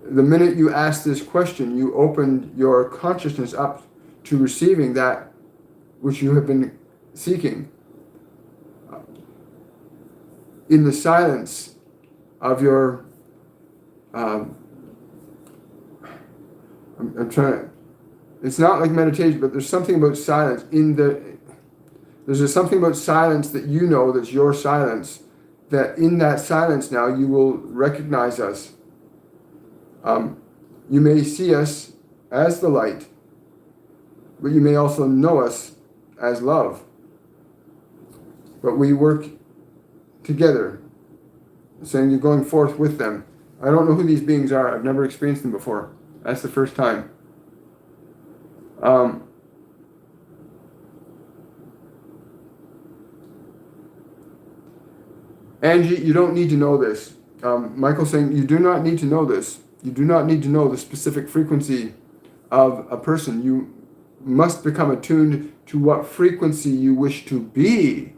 The minute you asked this question, you opened your consciousness up to receiving that which you have been seeking. In the silence of your, I'm trying to, it's not like meditation, but there's something about silence there's something about silence that you know that's your silence, that in that silence now you will recognize us. You may see us as the light, but you may also know us as love. But we work together, saying you're going forth with them. I don't know who these beings are. I've never experienced them before. That's the first time. Angie, you don't need to know this. Michael's saying you do not need to know this. You do not need to know the specific frequency of a person. You must become attuned to what frequency you wish to be.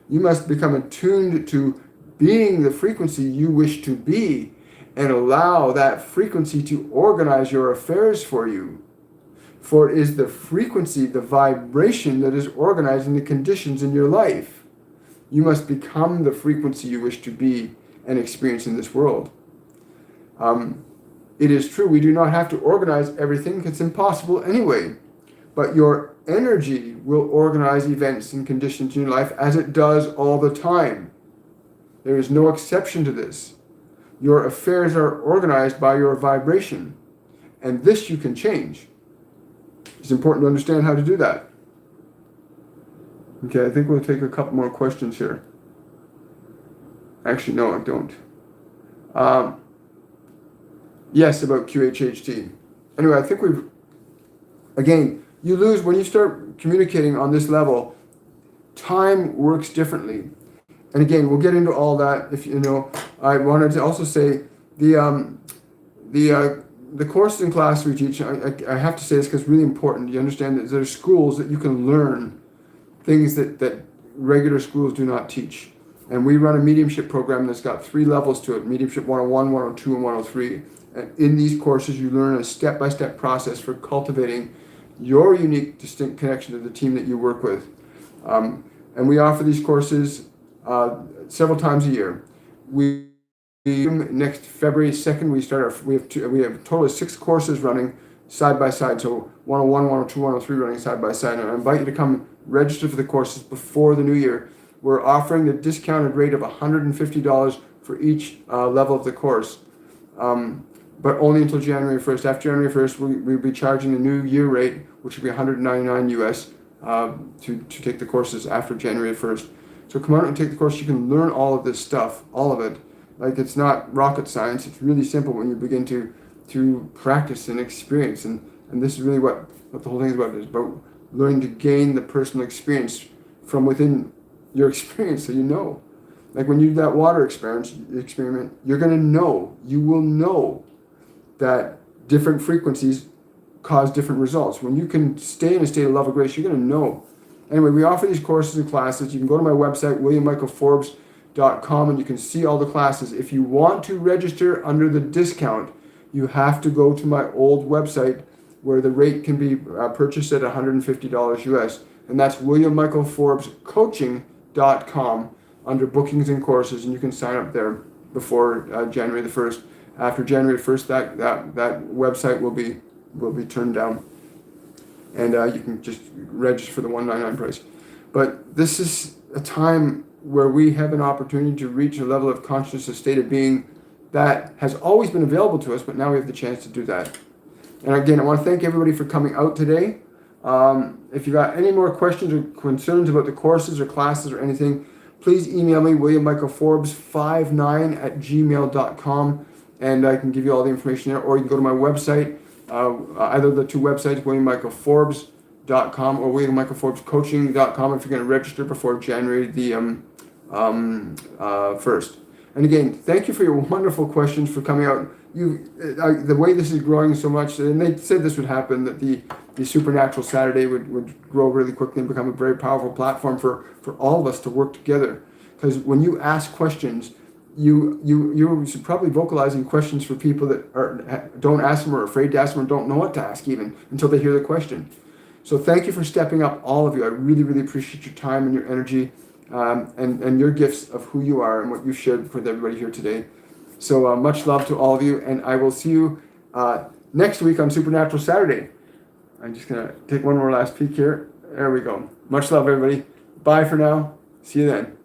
You must become attuned to being the frequency you wish to be and allow that frequency to organize your affairs for you. For it is the frequency, the vibration that is organizing the conditions in your life. You must become the frequency you wish to be and experience in this world. It is true, we do not have to organize everything. It's impossible anyway. But your energy will organize events and conditions in your life as it does all the time. There is no exception to this. Your affairs are organized by your vibration. And this you can change. It's important to understand how to do that. Okay, I think we'll take a couple more questions here. Actually, no, I don't. Yes, about QHHT. Anyway, I think again, you lose, when you start communicating on this level, time works differently. And again, we'll get into all that. If you know, I wanted to also say the courses and classes we teach, I have to say this because it's really important. You understand that there's schools that you can learn things that regular schools do not teach. And we run a mediumship program that's got 3 levels to it: Mediumship 101, 102, and 103. And in these courses, you learn a step-by-step process for cultivating your unique, distinct connection to the team that you work with. And we offer these courses several times a year. Next February 2nd, we have a total of 6 courses running side by side. So 101, 102, 103 running side by side. And I invite you to come register for the courses before the new year. We're offering the discounted rate of $150 for each level of the course. But only until January 1st. After January 1st, we'll be charging the new year rate, which will be $199 US, to take the courses after January 1st. So come out and take the course. You can learn all of this stuff, all of it. Like, it's not rocket science. It's really simple when you begin to practice and experience. And this is really what the whole thing is about. It's about learning to gain the personal experience from within your experience, so you know. Like when you do that water experiment, you're going to know, you will know that different frequencies cause different results. When you can stay in a state of love and grace, you're going to know. Anyway, we offer these courses and classes. You can go to my website, williammichaelforbes.com, and you can see all the classes. If you want to register under the discount, you have to go to my old website where the rate can be purchased at $150 US. And that's williammichaelforbescoaching.com under bookings and courses, and you can sign up there before January the 1st. After January 1st, that website will be turned down, and you can just register for the $199 price. But this is a time where we have an opportunity to reach a level of consciousness, a state of being that has always been available to us, but now we have the chance to do that. And again, I want to thank everybody for coming out today. If you got any more questions or concerns about the courses or classes or anything, please email me, williammichaelforbes59@gmail.com, and I can give you all the information there. Or you can go to my website, either of the 2 websites, williammichaelforbes.com or williammichaelforbescoaching.com, if you're going to register before January the 1st. And again, thank you for your wonderful questions, for coming out. The way this is growing so much, and they said this would happen, that the Supernatural Saturday would grow really quickly and become a very powerful platform for all of us to work together. Because when you ask questions, you're probably vocalizing questions for people that don't ask them, or are afraid to ask them, or don't know what to ask even until they hear the question. So thank you for stepping up, all of you. I really, really appreciate your time and your energy, and your gifts of who you are and what you've shared with everybody here today. So much love to all of you, and I will see you next week on Supernatural Saturday. I'm just going to take one more last peek here. There we go. Much love, everybody. Bye for now. See you then.